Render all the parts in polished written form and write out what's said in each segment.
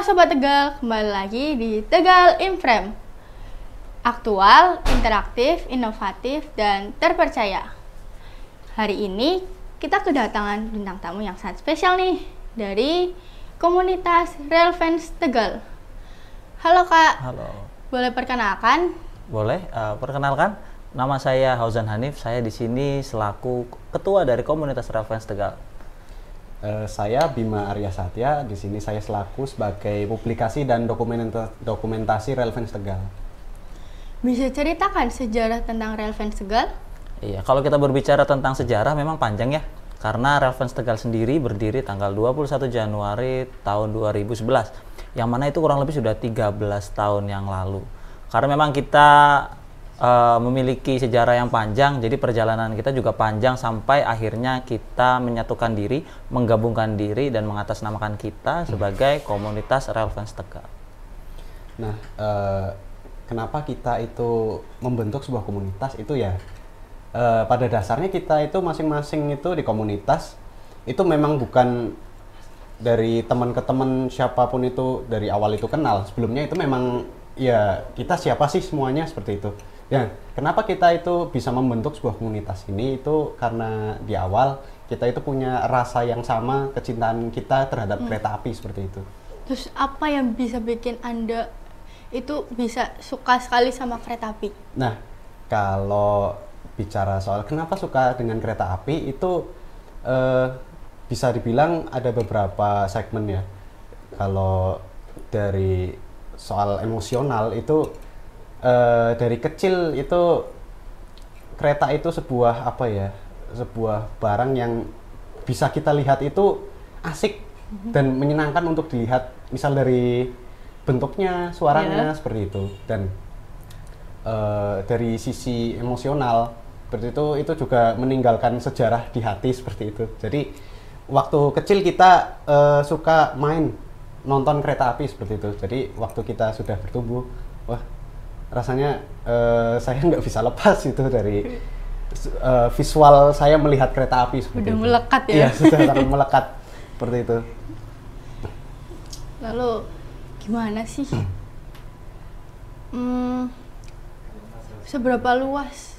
Sobat Tegal, kembali lagi di Tegal Inframe. Aktual, interaktif, inovatif, dan terpercaya. Hari ini kita kedatangan bintang tamu yang sangat spesial nih dari komunitas Relevance Tegal. Halo Kak. Halo. Boleh perkenalkan? Boleh, perkenalkan. Nama saya Hauzan Hanif. Saya di sini selaku ketua dari komunitas Relevance Tegal. Saya Bima Arya Satya. Di sini saya selaku sebagai publikasi dan dokumentasi Relevance Tegal. Bisa ceritakan sejarah tentang Relevance Tegal? Iya, kalau kita berbicara tentang sejarah memang panjang ya. Karena Relevance Tegal sendiri berdiri tanggal 21 Januari tahun 2011. Yang mana itu kurang lebih sudah 13 tahun yang lalu. Karena memang kita memiliki sejarah yang panjang, jadi perjalanan kita juga panjang sampai akhirnya kita menyatukan diri, menggabungkan diri dan mengatasnamakan kita sebagai komunitas Relevance Tegal. Nah, kenapa kita itu membentuk sebuah komunitas itu ya? Pada dasarnya kita itu masing-masing itu di komunitas itu memang bukan dari teman ke teman, siapapun itu dari awal itu kenal. Sebelumnya itu memang ya kita siapa sih semuanya seperti itu. Ya, kenapa kita itu bisa membentuk sebuah komunitas ini itu karena di awal kita itu punya rasa yang sama, kecintaan kita terhadap kereta api seperti itu. Terus apa yang bisa bikin Anda itu bisa suka sekali sama kereta api? Nah, kalau bicara soal kenapa suka dengan kereta api itu bisa dibilang ada beberapa segmen ya. Kalau dari soal emosional itu dari kecil itu kereta itu sebuah apa ya, sebuah barang yang bisa kita lihat itu asik dan menyenangkan untuk dilihat, misal dari bentuknya, suaranya seperti itu. Dan dari sisi emosional seperti itu juga meninggalkan sejarah di hati seperti itu. Jadi waktu kecil kita suka main nonton kereta api seperti itu. Jadi waktu kita sudah bertumbuh, wah rasanya saya nggak bisa lepas itu dari visual saya melihat kereta api seperti udah itu. Melekat ya? Iya, sudah sangat melekat seperti itu. Lalu gimana sih? Seberapa luas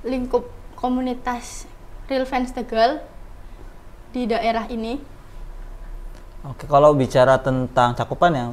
lingkup komunitas Relevance Tegal di daerah ini? Oke, kalau bicara tentang cakupan ya,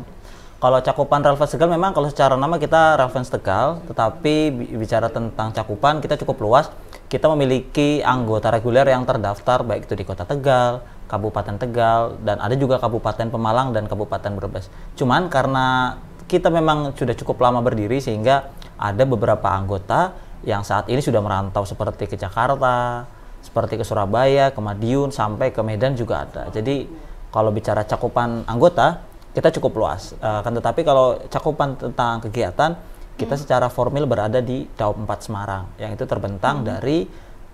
kalau cakupan Relevance Tegal memang kalau secara nama kita Relevance Tegal, tetapi bicara tentang cakupan kita cukup luas. Kita memiliki anggota reguler yang terdaftar baik itu di Kota Tegal, Kabupaten Tegal, dan ada juga Kabupaten Pemalang dan Kabupaten Brebes. Cuman karena kita memang sudah cukup lama berdiri sehingga ada beberapa anggota yang saat ini sudah merantau seperti ke Jakarta, seperti ke Surabaya, ke Madiun, sampai ke Medan juga ada. Jadi kalau bicara cakupan anggota kita cukup luas, kan tetapi kalau cakupan tentang kegiatan kita secara formil berada di Daup 4 Semarang yang itu terbentang dari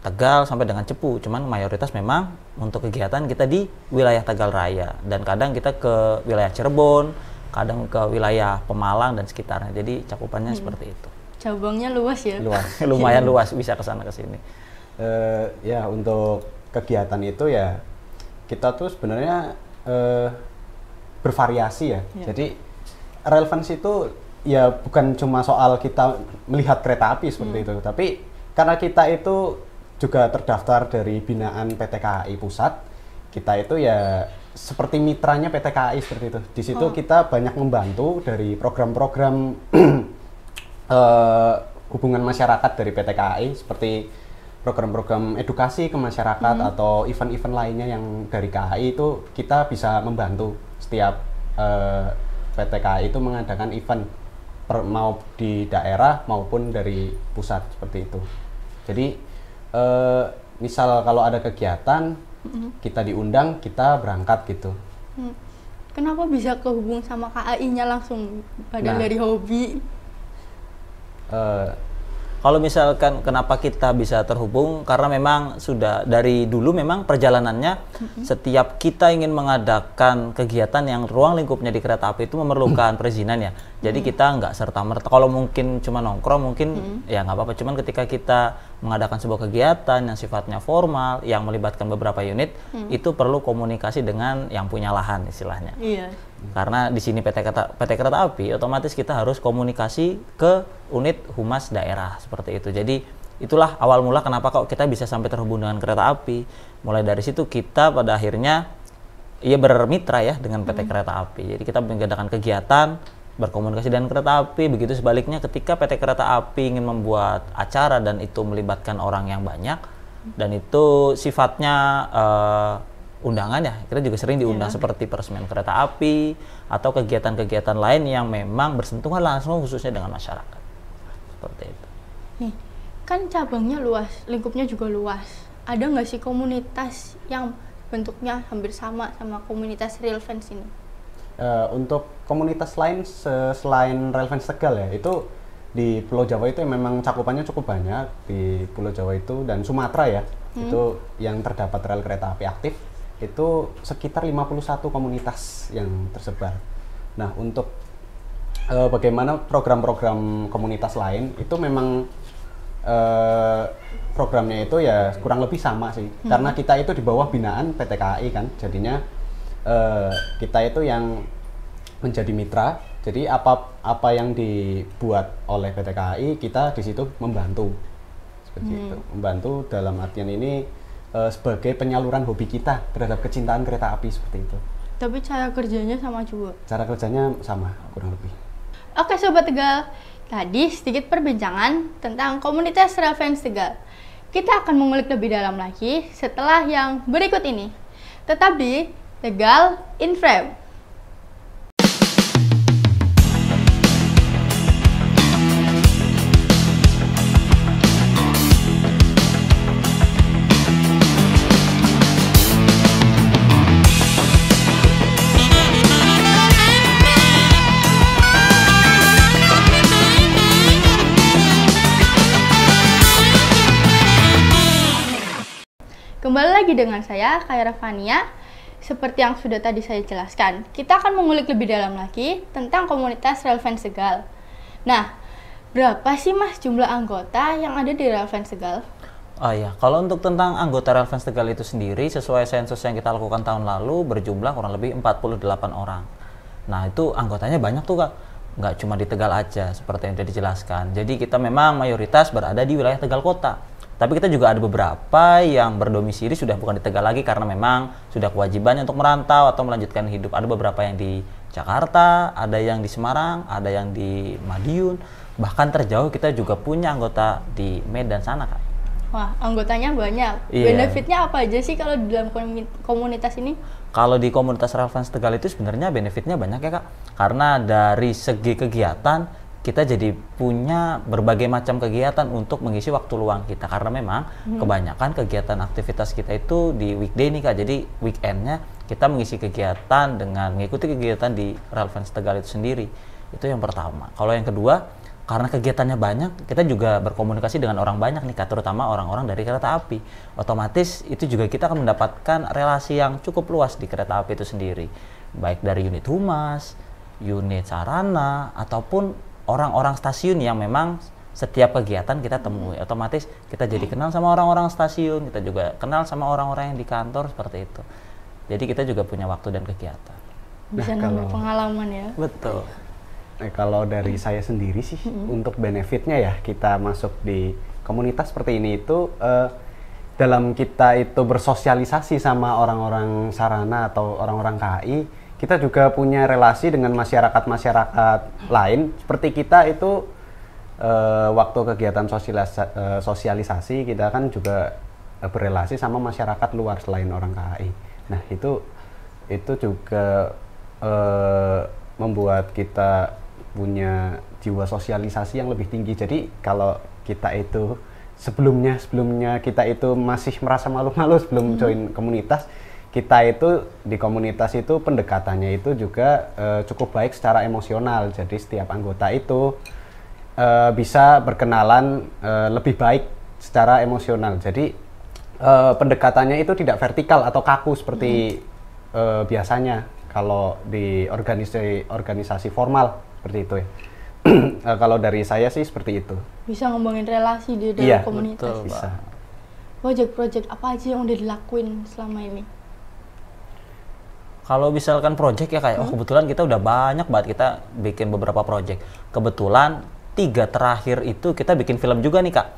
Tegal sampai dengan Cepu. Cuman mayoritas memang untuk kegiatan kita di wilayah Tegal Raya dan kadang kita ke wilayah Cirebon, kadang ke wilayah Pemalang dan sekitarnya. Jadi cakupannya seperti itu. Cabangnya luas ya? Luas. Lumayan luas, bisa ke sana ke sini. Ya untuk kegiatan itu ya kita tuh sebenarnya bervariasi ya. Jadi relevance itu ya bukan cuma soal kita melihat kereta api seperti itu, tapi karena kita itu juga terdaftar dari binaan PT KAI Pusat, kita itu ya seperti mitranya PT KAI seperti itu. Di situ kita banyak membantu dari program-program hubungan masyarakat dari PT KAI seperti program-program edukasi ke masyarakat atau event-event lainnya yang dari KAI itu kita bisa membantu. Setiap PT KAI itu mengadakan event mau di daerah maupun dari pusat seperti itu. Jadi misal kalau ada kegiatan kita diundang, kita berangkat gitu. Kenapa bisa kehubung sama KAI-nya langsung padahal dari hobi? Kalau misalkan kenapa kita bisa terhubung, karena memang sudah dari dulu memang perjalanannya setiap kita ingin mengadakan kegiatan yang ruang lingkupnya di kereta api itu memerlukan perizinan ya. Jadi kita nggak serta-merta, kalau mungkin cuma nongkrong mungkin ya nggak apa-apa. Cuman ketika kita mengadakan sebuah kegiatan yang sifatnya formal, yang melibatkan beberapa unit, itu perlu komunikasi dengan yang punya lahan istilahnya. Iya. Karena di sini PT Kereta Api, otomatis kita harus komunikasi ke unit humas daerah seperti itu. Jadi itulah awal mula kenapa kok kita bisa sampai terhubung dengan kereta api. Mulai dari situ kita pada akhirnya bermitra ya dengan PT Kereta Api. Jadi kita mengadakan kegiatan, berkomunikasi dengan kereta api. Begitu sebaliknya ketika PT Kereta Api ingin membuat acara dan itu melibatkan orang yang banyak dan itu sifatnya undangan ya, kita juga sering diundang seperti peresmian kereta api atau kegiatan-kegiatan lain yang memang bersentuhan langsung khususnya dengan masyarakat. Seperti itu. Nih, kan cabangnya luas, lingkupnya juga luas. Ada nggak sih komunitas yang bentuknya hampir sama komunitas Real Fans ini? Untuk komunitas lain selain Real Fans Tegal ya, itu di Pulau Jawa itu memang cakupannya cukup banyak di Pulau Jawa itu dan Sumatera ya. Itu yang terdapat rel kereta api aktif itu sekitar 51 komunitas yang tersebar. Nah, untuk bagaimana program-program komunitas lain itu memang programnya itu ya kurang lebih sama sih. Karena kita itu di bawah binaan PT KAI kan. Jadinya kita itu yang menjadi mitra. Jadi apa yang dibuat oleh PT KAI kita di situ membantu. Seperti itu. Membantu dalam artian ini sebagai penyaluran hobi kita terhadap kecintaan kereta api seperti itu. Tapi cara kerjanya sama juga? Cara kerjanya sama, kurang lebih. Oke Sobat Tegal, tadi sedikit perbincangan tentang komunitas Real Fans Tegal. Kita akan mengulik lebih dalam lagi setelah yang berikut ini. Tetap di Tegal in Frame. Kembali lagi dengan saya, Khaira Fania. Seperti yang sudah tadi saya jelaskan, kita akan mengulik lebih dalam lagi tentang komunitas Real Fans Tegal. Nah, berapa sih Mas jumlah anggota yang ada di Real Fans Tegal? Oh iya, kalau untuk tentang anggota Real Fans Tegal itu sendiri, sesuai sensus yang kita lakukan tahun lalu, berjumlah kurang lebih 48 orang. Nah, itu anggotanya banyak tuh Kak. Nggak cuma di Tegal aja, seperti yang sudah dijelaskan. Jadi kita memang mayoritas berada di wilayah Tegal Kota. Tapi kita juga ada beberapa yang berdomisili sudah bukan di Tegal lagi karena memang sudah kewajibannya untuk merantau atau melanjutkan hidup. Ada beberapa yang di Jakarta, ada yang di Semarang, ada yang di Madiun. Bahkan terjauh kita juga punya anggota di Medan sana Kak. Wah, anggotanya banyak. Iya. Benefitnya apa aja sih kalau di dalam komunitas ini? Kalau di komunitas Real Fans Tegal itu sebenarnya benefitnya banyak ya Kak. Karena dari segi kegiatan kita jadi punya berbagai macam kegiatan untuk mengisi waktu luang kita. Karena memang kebanyakan kegiatan aktivitas kita itu di weekday nih Kak. Jadi weekendnya kita mengisi kegiatan dengan mengikuti kegiatan di Real Fans Tegal itu sendiri. Itu yang pertama. Kalau yang kedua, karena kegiatannya banyak, kita juga berkomunikasi dengan orang banyak nih Kak, terutama orang-orang dari kereta api. Otomatis itu juga kita akan mendapatkan relasi yang cukup luas di kereta api itu sendiri. Baik dari unit humas, unit sarana, ataupun orang-orang stasiun yang memang setiap kegiatan kita temui. Otomatis kita jadi kenal sama orang-orang stasiun, kita juga kenal sama orang-orang yang di kantor seperti itu. Jadi kita juga punya waktu dan kegiatan. Bisa nambah pengalaman ya. Betul. Nah, kalau dari saya sendiri sih untuk benefitnya ya kita masuk di komunitas seperti ini itu dalam kita itu bersosialisasi sama orang-orang sarana atau orang-orang KAI, kita juga punya relasi dengan masyarakat-masyarakat lain. Seperti kita itu waktu kegiatan sosialisasi kita kan juga berrelasi sama masyarakat luar selain orang KAI. Nah itu juga membuat kita punya jiwa sosialisasi yang lebih tinggi. Jadi kalau kita itu sebelumnya kita itu masih merasa malu-malu sebelum join komunitas, kita itu di komunitas itu pendekatannya itu juga cukup baik secara emosional. Jadi setiap anggota itu bisa berkenalan lebih baik secara emosional. Jadi pendekatannya itu tidak vertikal atau kaku seperti biasanya kalau di organisasi formal seperti itu ya. Kalau dari saya sih seperti itu. Bisa ngembangin relasi di dalam komunitas. Betul, bisa. Project-project apa aja yang udah dilakuin selama ini? Kalau misalkan project ya kayak, kebetulan kita udah banyak banget kita bikin beberapa project. Kebetulan 3 terakhir itu kita bikin film juga nih Kak.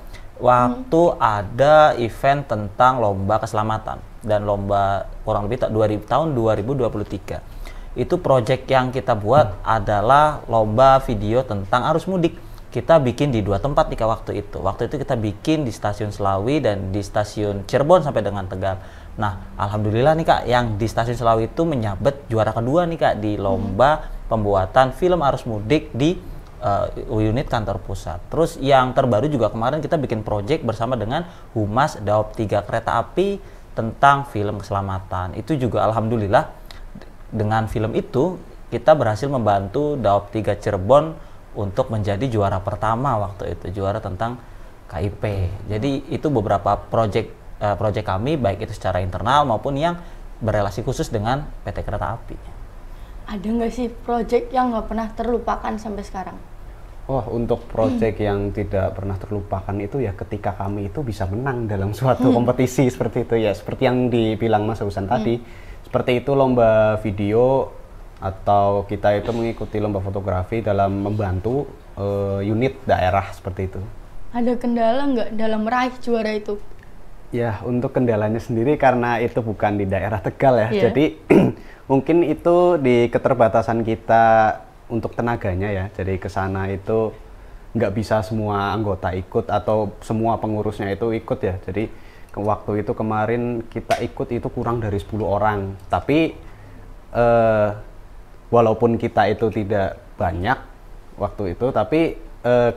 Waktu ada event tentang lomba keselamatan dan lomba kurang lebih tahun 2023. Itu project yang kita buat adalah lomba video tentang arus mudik. Kita bikin di 2 tempat nih Kak waktu itu. Waktu itu kita bikin di stasiun Selawi dan di stasiun Cirebon sampai dengan Tegal. Nah, alhamdulillah nih Kak, yang di stasiun Selawi itu menyabet juara kedua nih Kak di lomba pembuatan film arus mudik di unit kantor pusat. Terus yang terbaru juga kemarin kita bikin project bersama dengan Humas Daop 3 Kereta Api tentang film keselamatan. Itu juga alhamdulillah dengan film itu kita berhasil membantu Daop 3 Cirebon untuk menjadi juara pertama waktu itu, juara tentang KIP. Jadi itu beberapa project kami, baik itu secara internal maupun yang berelasi khusus dengan PT Kereta Api. Ada nggak sih project yang nggak pernah terlupakan sampai sekarang? Oh, untuk project yang tidak pernah terlupakan itu ya ketika kami itu bisa menang dalam suatu kompetisi seperti itu ya. Seperti yang dibilang Mas Husan tadi, seperti itu lomba video atau kita itu mengikuti lomba fotografi dalam membantu unit daerah seperti itu. Ada kendala nggak dalam meraih juara itu? Ya, untuk kendalanya sendiri karena itu bukan di daerah Tegal ya. Iya. Jadi mungkin itu di keterbatasan kita untuk tenaganya ya. Jadi ke sana itu nggak bisa semua anggota ikut atau semua pengurusnya itu ikut ya. Jadi waktu itu kemarin kita ikut itu kurang dari 10 orang. Tapi walaupun kita itu tidak banyak waktu itu, tapi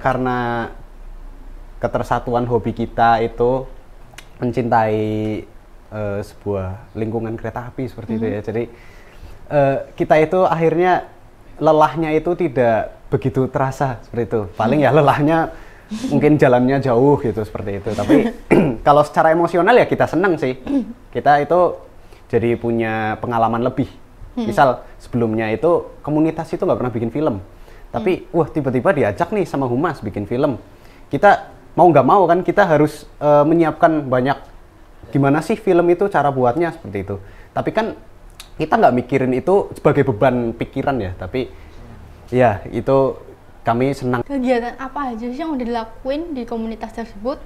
karena ketersatuan hobi kita itu mencintai sebuah lingkungan kereta api seperti itu ya. Jadi kita itu akhirnya lelahnya itu tidak begitu terasa seperti itu. Paling ya lelahnya mungkin jalannya jauh gitu seperti itu. Tapi kalau secara emosional ya kita senang sih. Kita itu jadi punya pengalaman lebih. Misal sebelumnya itu komunitas itu nggak pernah bikin film. Tapi wah tiba-tiba diajak nih sama Humas bikin film. Kita mau nggak mau kan kita harus menyiapkan banyak gimana sih film itu cara buatnya seperti itu. Tapi kan kita nggak mikirin itu sebagai beban pikiran ya, tapi ya itu kami senang. Kegiatan apa aja sih yang udah dilakuin di komunitas tersebut?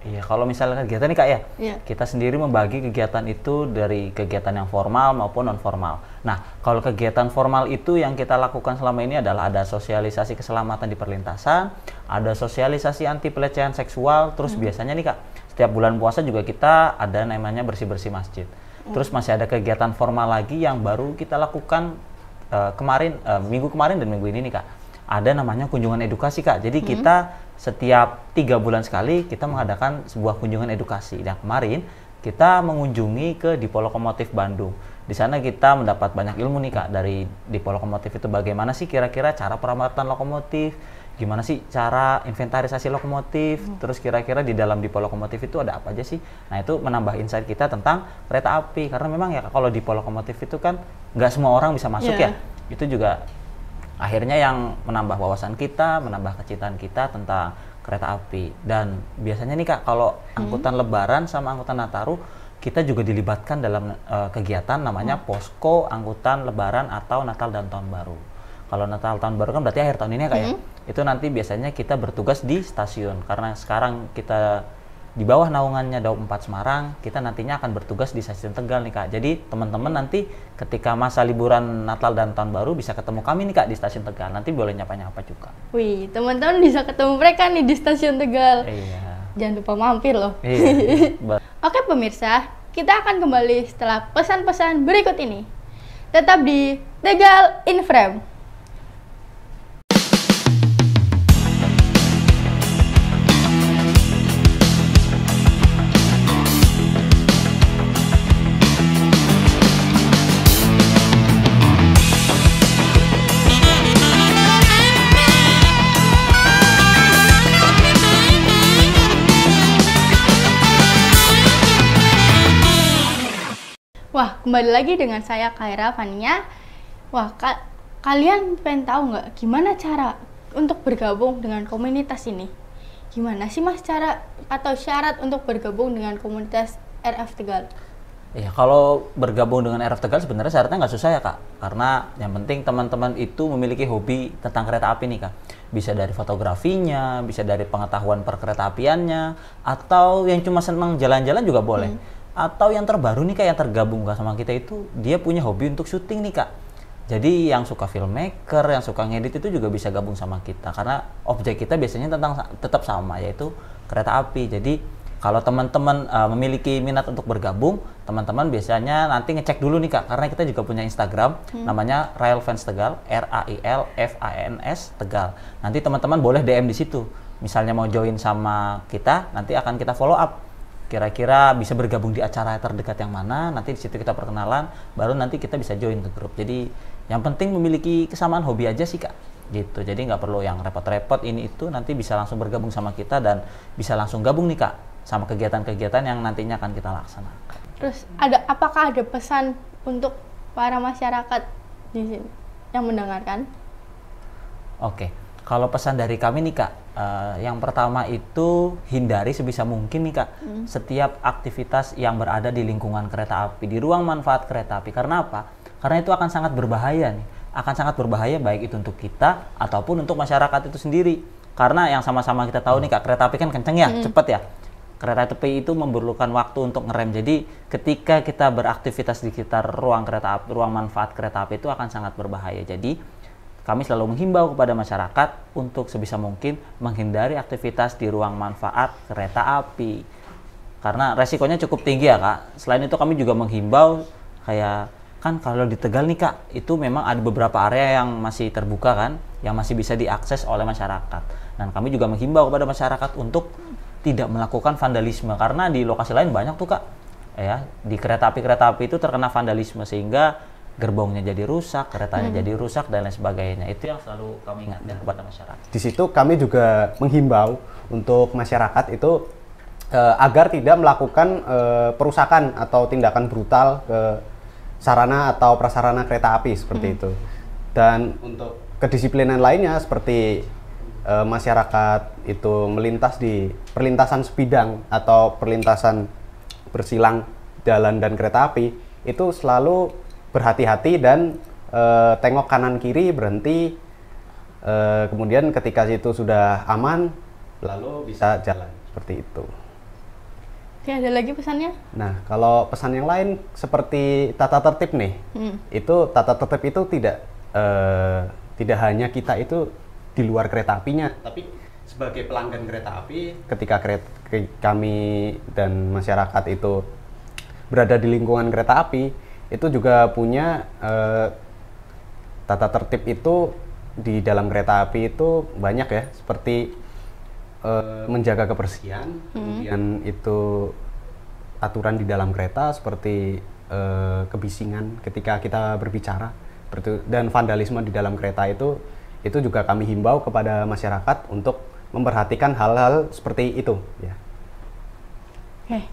Iya, kalau misalnya kegiatan nih Kak ya, Iya. kita sendiri membagi kegiatan itu dari kegiatan yang formal maupun non formal. Nah, kalau kegiatan formal itu yang kita lakukan selama ini adalah ada sosialisasi keselamatan di perlintasan, ada sosialisasi anti pelecehan seksual, terus biasanya nih Kak, setiap bulan puasa juga kita ada namanya bersih-bersih masjid. Terus masih ada kegiatan formal lagi yang baru kita lakukan minggu kemarin dan minggu ini nih Kak. Ada namanya kunjungan edukasi Kak. Jadi kita setiap 3 bulan sekali kita mengadakan sebuah kunjungan edukasi. Dan kemarin kita mengunjungi ke Dipo Lokomotif Bandung. Di sana kita mendapat banyak ilmu nih Kak dari Dipo Lokomotif itu, bagaimana sih kira-kira cara perawatan lokomotif, gimana sih cara inventarisasi lokomotif, terus kira-kira di dalam Dipo Lokomotif itu ada apa aja sih. Nah itu menambah insight kita tentang kereta api, karena memang ya kalau Dipo Lokomotif itu kan nggak semua orang bisa masuk ya. Itu juga akhirnya yang menambah wawasan kita, menambah kecintaan kita tentang kereta api. Dan biasanya nih Kak, kalau angkutan Lebaran sama angkutan Nataru, kita juga dilibatkan dalam kegiatan namanya Posko Angkutan Lebaran atau Natal dan Tahun Baru. Kalau Natal Tahun Baru kan berarti akhir tahun ini ya Kak ya. Itu nanti biasanya kita bertugas di stasiun. Karena sekarang kita di bawah naungannya Daop 4 Semarang, kita nantinya akan bertugas di stasiun Tegal nih Kak. Jadi teman-teman nanti ketika masa liburan Natal dan Tahun Baru bisa ketemu kami nih Kak di stasiun Tegal. Nanti boleh nyapa-nyapa juga. Wih, teman-teman bisa ketemu mereka nih di stasiun Tegal. Iya. Jangan lupa mampir loh. Iya. Oke pemirsa, kita akan kembali setelah pesan-pesan berikut ini. Tetap di Tegal in Frame. Wah, kembali lagi dengan saya Khaira Fania. Wah, kalian pengen tahu nggak gimana cara untuk bergabung dengan komunitas ini? Gimana sih Mas cara atau syarat untuk bergabung dengan komunitas RF Tegal? Ya, kalau bergabung dengan RF Tegal sebenarnya syaratnya nggak susah ya Kak. Karena yang penting teman-teman itu memiliki hobi tentang kereta api nih Kak. Bisa dari fotografinya, bisa dari pengetahuan perkeretaapiannya, atau yang cuma senang jalan-jalan juga boleh. Atau yang terbaru nih Kak, yang tergabung Kak sama kita itu, dia punya hobi untuk syuting nih Kak. Jadi yang suka filmmaker, yang suka ngedit itu juga bisa gabung sama kita. Karena objek kita biasanya tetap sama, yaitu kereta api. Jadi kalau teman-teman memiliki minat untuk bergabung, teman-teman biasanya nanti ngecek dulu nih Kak, karena kita juga punya Instagram, namanya Railfans Tegal, RAILFANS Tegal. Nanti teman-teman boleh DM di situ. Misalnya mau join sama kita, nanti akan kita follow up. Kira-kira bisa bergabung di acara terdekat yang mana, nanti di situ kita perkenalan, baru nanti kita bisa join ke grup. Jadi yang penting memiliki kesamaan hobi aja sih Kak. Gitu. Jadi nggak perlu yang repot-repot ini itu, nanti bisa langsung bergabung sama kita dan bisa langsung gabung nih Kak sama kegiatan-kegiatan yang nantinya akan kita laksanakan. Terus apakah ada pesan untuk para masyarakat di sini yang mendengarkan? Oke, kalau pesan dari kami nih Kak, yang pertama itu hindari sebisa mungkin nih Kak setiap aktivitas yang berada di lingkungan kereta api, di ruang manfaat kereta api. Karena apa? Karena itu akan sangat berbahaya nih. Akan sangat berbahaya baik itu untuk kita ataupun untuk masyarakat itu sendiri. Karena yang sama-sama kita tahu nih Kak, kereta api kan kenceng ya, cepet ya. Kereta api itu memerlukan waktu untuk ngerem. Jadi ketika kita beraktivitas di sekitar ruang kereta api, ruang manfaat kereta api itu akan sangat berbahaya. Jadi kami selalu menghimbau kepada masyarakat untuk sebisa mungkin menghindari aktivitas di ruang manfaat kereta api. Karena resikonya cukup tinggi ya Kak. Selain itu kami juga menghimbau kayak kan kalau di Tegal nih Kak, itu memang ada beberapa area yang masih terbuka kan, yang masih bisa diakses oleh masyarakat. Dan kami juga menghimbau kepada masyarakat untuk tidak melakukan vandalisme, karena di lokasi lain banyak tuh Kak, ya di kereta api itu terkena vandalisme sehingga gerbongnya jadi rusak, keretanya jadi rusak dan lain sebagainya. Itu yang selalu kami ingatkan kepada masyarakat. Di situ kami juga menghimbau untuk masyarakat itu agar tidak melakukan perusakan atau tindakan brutal ke sarana atau prasarana kereta api seperti itu. Dan untuk kedisiplinan lainnya seperti masyarakat itu melintas di perlintasan sebidang atau perlintasan bersilang jalan dan kereta api, itu selalu berhati-hati dan tengok kanan kiri, berhenti, kemudian ketika itu sudah aman lalu bisa jalan seperti itu. Oke, ada lagi pesannya? Nah, kalau pesan yang lain seperti tata tertib nih, itu tata tertib itu tidak hanya kita itu di luar kereta apinya, tapi sebagai pelanggan kereta api, ketika kami dan masyarakat itu berada di lingkungan kereta api, itu juga punya tata tertib itu di dalam kereta api itu banyak ya, seperti menjaga kebersihan, kemudian itu aturan di dalam kereta seperti kebisingan ketika kita berbicara, dan vandalisme di dalam kereta itu juga kami himbau kepada masyarakat untuk memperhatikan hal-hal seperti itu ya. Oke.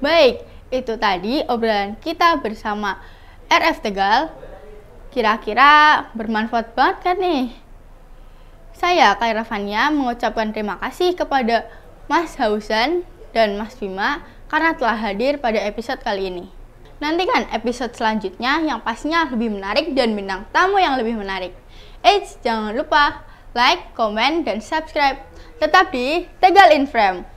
Baik, itu tadi obrolan kita bersama RF Tegal. Kira-kira bermanfaat banget kan nih? Saya Kaira Fania mengucapkan terima kasih kepada Mas Hausan dan Mas Bima karena telah hadir pada episode kali ini. Nantikan episode selanjutnya yang pastinya lebih menarik dan bintang tamu yang lebih menarik. Jangan lupa like, komen, dan subscribe. Tetap di Tegal in Frame.